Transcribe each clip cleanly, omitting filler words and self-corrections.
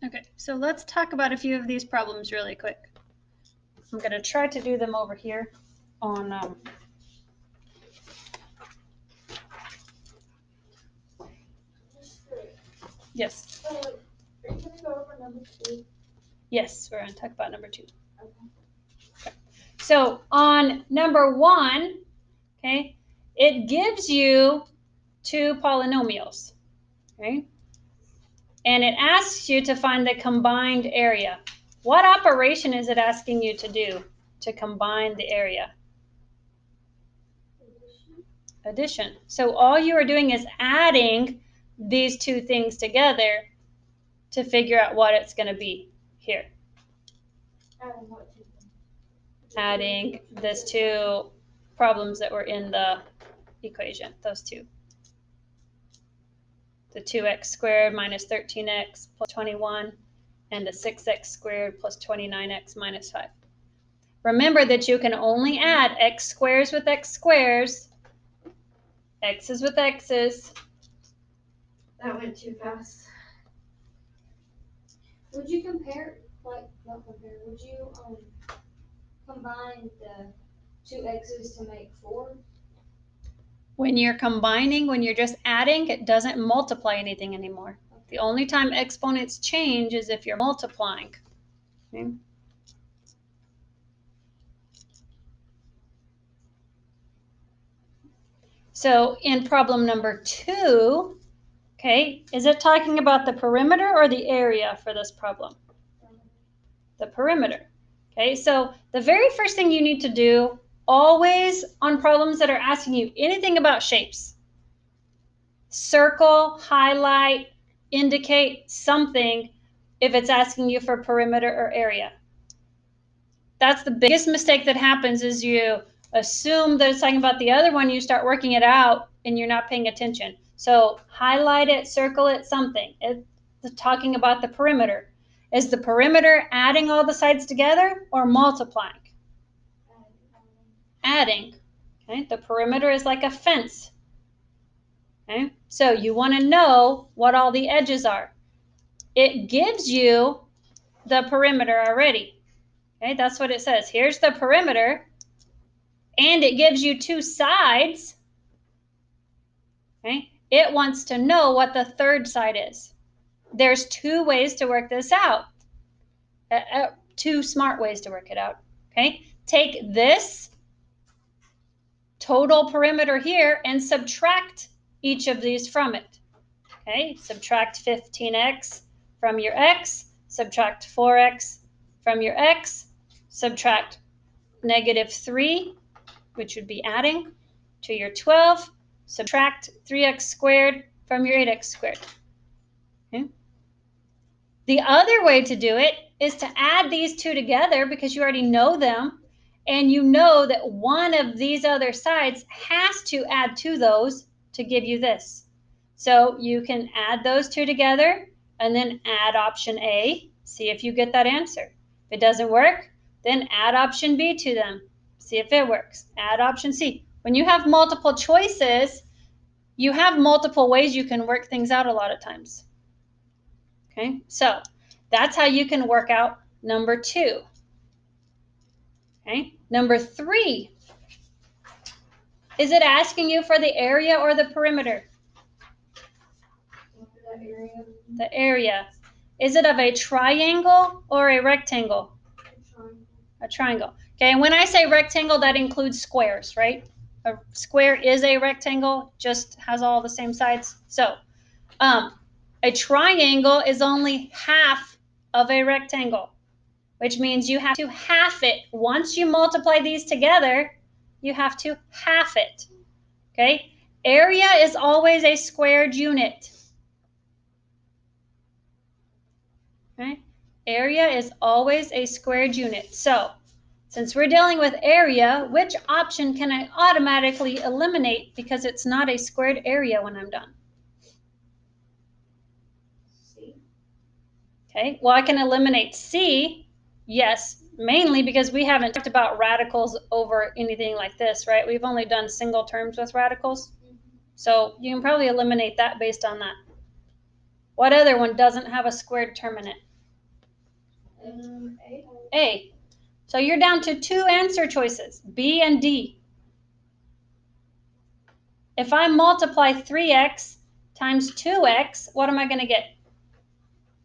Okay, so let's talk about a few of these problems really quick. I'm going to try to do them over here on yes. Are you going to go over number 2? Yes, we're going to talk about number 2. Okay. So on number 1, okay, it gives you 2 polynomials, okay? And it asks you to find the combined area. What operation is it asking you to do to combine the area? Addition. So all you are doing is adding these 2 things together to figure out what it's going to be here. Adding what to? Adding these 2 problems that were in the equation, those 2. The 2x squared minus 13x plus 21 and the 6x squared plus 29x minus 5. Remember that you can only add x squares with x squares, x's with x's. That went too fast. Would you compare, would you combine the 2 x's to make 4? When you're combining, when you're just adding, it doesn't multiply anything anymore. The only time exponents change is if you're multiplying. Okay? So in problem number 2, okay, is it talking about the perimeter or the area for this problem? The perimeter. Okay, so the very first thing you need to do always on problems that are asking you anything about shapes, circle, highlight, indicate something if it's asking you for perimeter or area. That's the biggest mistake that happens is you assume that it's talking about the other one, you start working it out and you're not paying attention. So highlight it, circle it, something. It's talking about the perimeter. Is the perimeter adding all the sides together or multiplying? Adding. Okay, the perimeter is like a fence. Okay, so you want to know what all the edges are. It gives you the perimeter already. Okay, that's what it says. Here's the perimeter, and it gives you 2 sides. Okay, it wants to know what the third side is. There's 2 ways to work this out. 2 smart ways to work it out. Okay, take this total perimeter here and subtract each of these from it. Okay, subtract 15x from your x, subtract 4x from your x, subtract -3, which would be adding, to your 12, subtract 3x squared from your 8x squared. Okay. The other way to do it is to add these 2 together because you already know them, and you know that one of these other sides has to add to those to give you this. So you can add those 2 together and then add option A, see if you get that answer. If it doesn't work, then add option B to them, see if it works. Add option C. When you have multiple choices, you have multiple ways you can work things out a lot of times. Okay, so that's how you can work out number 2. Okay, number 3. Is it asking you for the area or the perimeter? The area. The area. Is it of a triangle or a rectangle? A triangle. Okay, and when I say rectangle, that includes squares, right? A square is a rectangle, just has all the same sides. So a triangle is only half of a rectangle, which means you have to half it. Once you multiply these together, you have to half it. Okay? Area is always a squared unit. Okay? Area is always a squared unit. So, since we're dealing with area, which option can I automatically eliminate because it's not a squared area when I'm done? C. Okay, well, I can eliminate C, yes, mainly because we haven't talked about radicals over anything like this, right? We've only done single terms with radicals. So you can probably eliminate that based on that. What other one doesn't have a squared term in it? A. A. So you're down to two answer choices, B and D. If I multiply 3x times 2x, what am I going to get?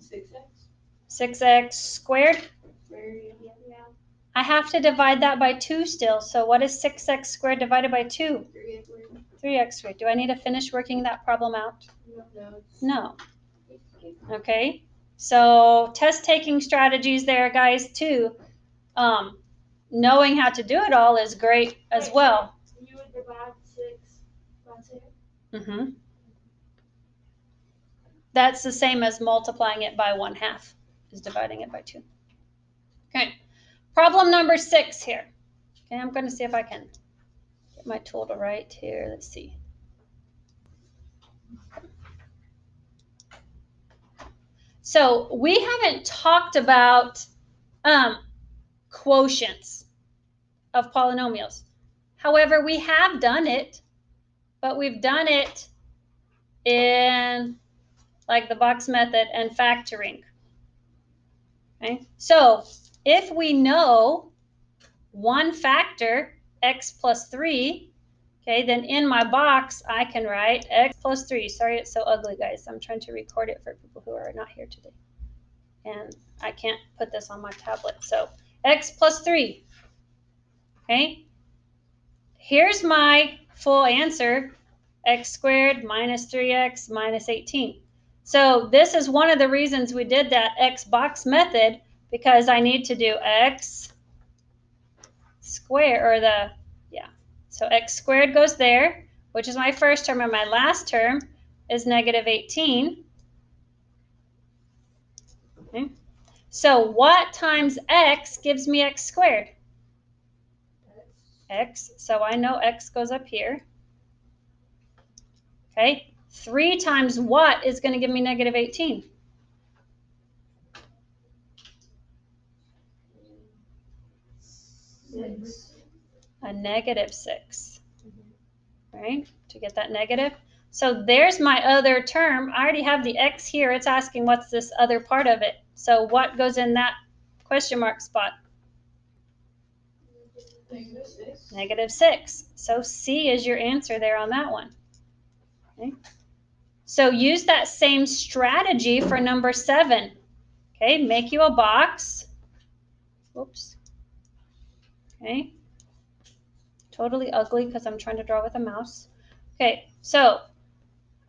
6x. 6x squared. Yeah. I have to divide that by 2 still. So what is 6x squared divided by 2? 3x squared. Do I need to finish working that problem out? No. Okay. So test taking strategies there, guys, too. Knowing how to do it all is great as well. You would divide 6 by 2? Mm-hmm. That's the same as multiplying it by 1/2, is dividing it by 2. Okay. Problem number 6 here. Okay, I'm going to see if I can get my tool to write here. Let's see. So we haven't talked about quotients of polynomials. However, we have done it, but we've done it in like the box method and factoring. Okay, so if we know one factor, x plus 3, okay, then in my box I can write x plus 3. Sorry it's so ugly, guys. I'm trying to record it for people who are not here today. And I can't put this on my tablet. So x plus 3. Okay, here's my full answer, x squared minus 3x minus 18. So this is one of the reasons we did that x box method, because I need to do x squared, or the, yeah. So x squared goes there, which is my first term, and my last term is negative 18. Okay. So what times x gives me x squared? X. So I know x goes up here. Okay. 3 times what is going to give me negative 18? 6. A negative 6. Right? To get that negative. So there's my other term. I already have the x here. It's asking what's this other part of it. So what goes in that question mark spot? Negative 6. Negative 6. So C is your answer there on that one. Okay. So use that same strategy for number 7. Okay, make you a box. Whoops. Okay. Totally ugly because I'm trying to draw with a mouse. Okay, so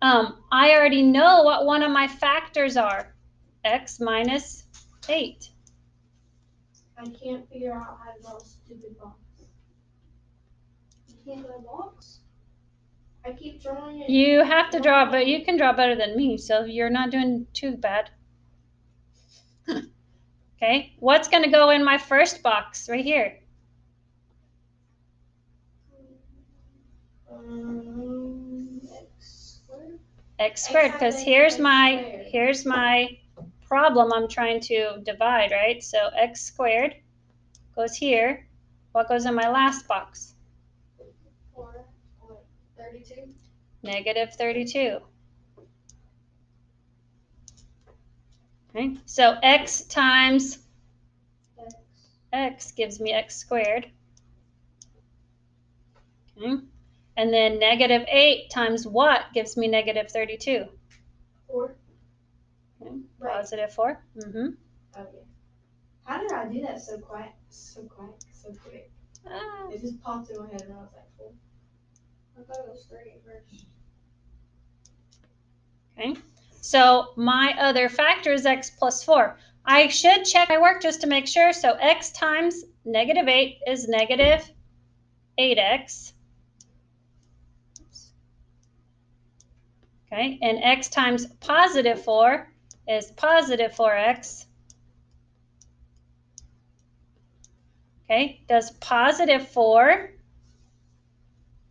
I already know what one of my factors are. X minus 8. I can't figure out how to draw a stupid box. You can't draw a box? I keep drawing it. You have to draw, but you can draw better than me, so you're not doing too bad. Okay, what's going to go in my first box right here? X squared. X squared, because here's my problem I'm trying to divide, right? So x squared goes here. What goes in my last box? 32. Negative 32. Okay, so x times x gives me x squared. Okay, and then negative 8 times what gives me negative 32? 4. Okay, positive 4. Okay. How did I do that so quick, so quick? It just popped in my head and I was like, 4. I thought it was 3 at first. Okay, so my other factor is x plus 4. I should check my work just to make sure. So x times negative 8 is negative 8x. Okay, and x times positive 4 is positive 4x. Okay, does positive 4,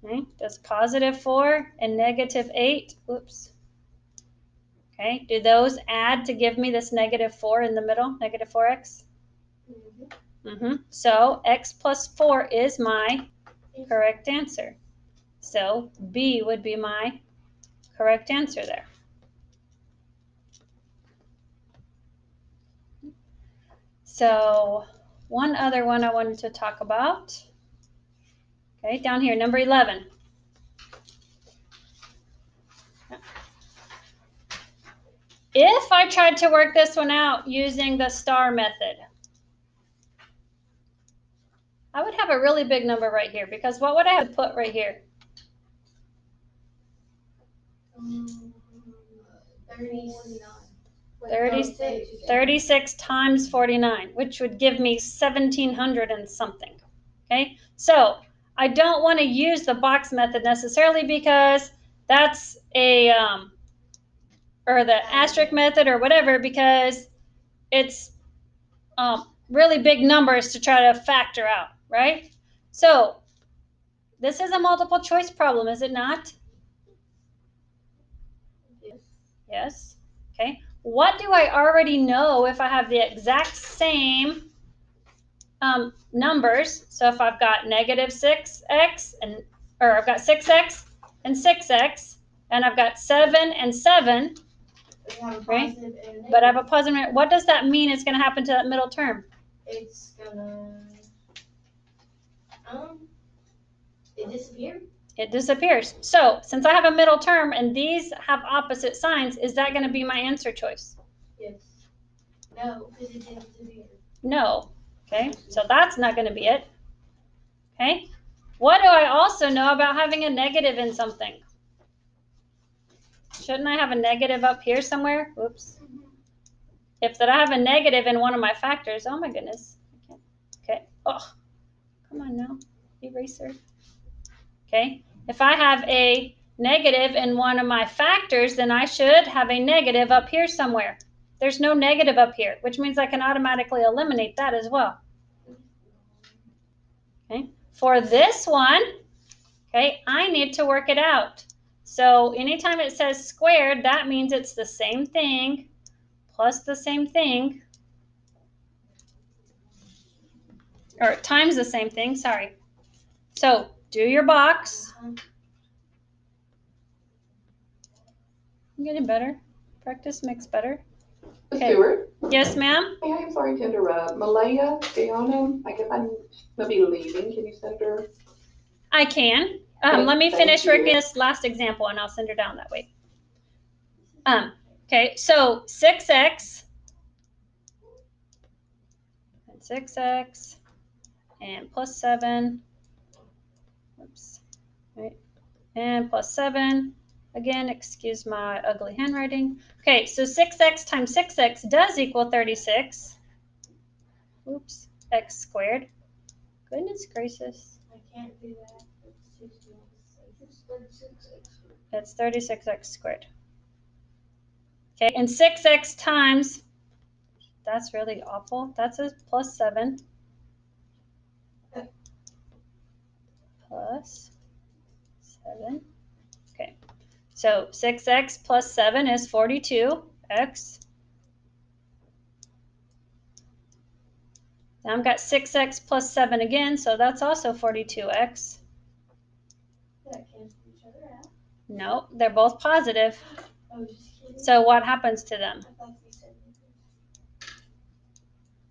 okay, does positive 4 and negative 8, oops. Okay, do those add to give me this negative 4 in the middle, negative 4x? So x plus 4 is my correct answer. So B would be my correct answer there. So one other one I wanted to talk about. Okay, down here, number 11. If I tried to work this one out using the star method, I would have a really big number right here, because what would I have to put right here? 36 times 49, which would give me 1,700 and something. Okay, so I don't want to use the box method necessarily, because that's a or the asterisk method or whatever, because it's really big numbers to try to factor out, right? So this is a multiple choice problem, is it not? Yes. Yes. Okay. What do I already know if I have the exact same numbers? So if I've got negative 6x or I've got 6x and 6x, and I've got 7 and 7, right? But I have a positive. What does that mean is going to happen to that middle term? It's gonna it disappears. It disappears. So since I have a middle term and these have opposite signs, is that going to be my answer choice? Yes. No, because it didn't disappear. No. Okay, so that's not going to be it. Okay, what do I also know about having a negative in something? Shouldn't I have a negative up here somewhere? Oops. If that I have a negative in one of my factors, oh my goodness. Okay, oh, come on now, eraser. Okay, if I have a negative in one of my factors, then I should have a negative up here somewhere. There's no negative up here, which means I can automatically eliminate that as well. Okay, for this one, okay, I need to work it out. So anytime it says squared, that means it's the same thing plus the same thing, or times the same thing, sorry. So do your box. I'm getting better. Practice makes better. Okay. Stewart? Yes, ma'am? Hey, I'm sorry to interrupt. Malaya Guyana, I guess I'm maybe leaving. Can you send her? I can. Okay, let me thank finish you. working this last example and I'll send her down that way. Okay, so 6x and 6x and plus 7. Oops. Right. And plus 7. Again, excuse my ugly handwriting. Okay, so 6x times 6x does equal 36. Oops, x squared. Goodness gracious. I can't do that. It's 36x squared. Okay, and 6x times, that's really awful. That's a plus 7. Plus 7. Okay, so 6x plus 7 is 42x. Now I've got 6x plus 7 again, so that's also 42x. That cancel each other out. No, they're both positive. I was just kidding. So what happens to them? I thought you said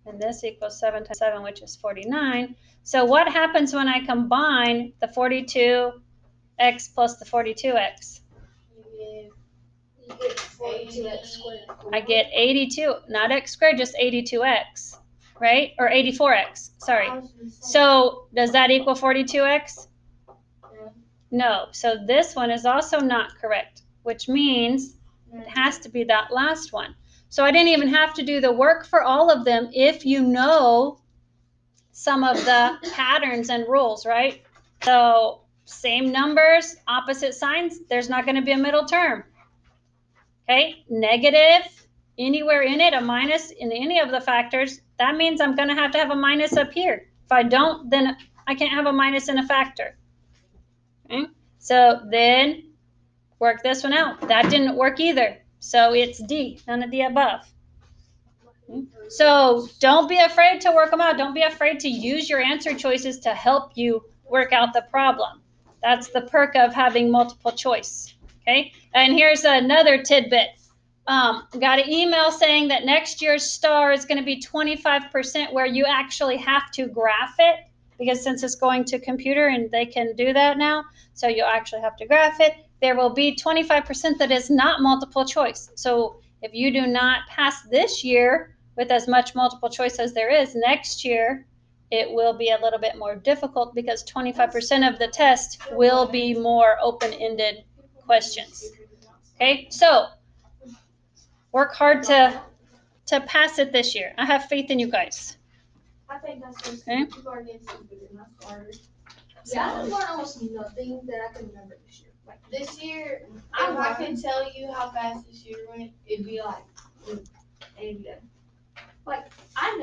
And this equals 7 times 7, which is 49. So what happens when I combine the 42x plus the 42x? you get 42x squared. I get 82, not x squared, just 82x, right? Or 84x, sorry. So does that equal 42x? No. No, so this one is also not correct, which means it has to be that last one. So I didn't even have to do the work for all of them if you know some of the patterns and rules, right? So same numbers, opposite signs, there's not going to be a middle term. Okay, negative anywhere in it, a minus in any of the factors, that means I'm going to have a minus up here. If I don't, then I can't have a minus in a factor. Okay, so then work this one out. That didn't work either. So it's D, none of the above. So don't be afraid to work them out. Don't be afraid to use your answer choices to help you work out the problem. That's the perk of having multiple choice. Okay, and here's another tidbit. got an email saying that next year's STAR is going to be 25% where you actually have to graph it, because since it's going to computer and they can do that now, so you'll actually have to graph it. There will be 25% that is not multiple choice. So if you do not pass this year with as much multiple choice as there is, next year it will be a little bit more difficult because 25% of the test will be more open-ended questions. Okay, so work hard to pass it this year. I have faith in you guys. I think that's so Okay. stupid. People are getting stupid and not smarter. Yeah, I learned almost nothing that I can remember this year. Like this year, if I could tell you how fast this year went, it'd be like, it'd be done. Like, I know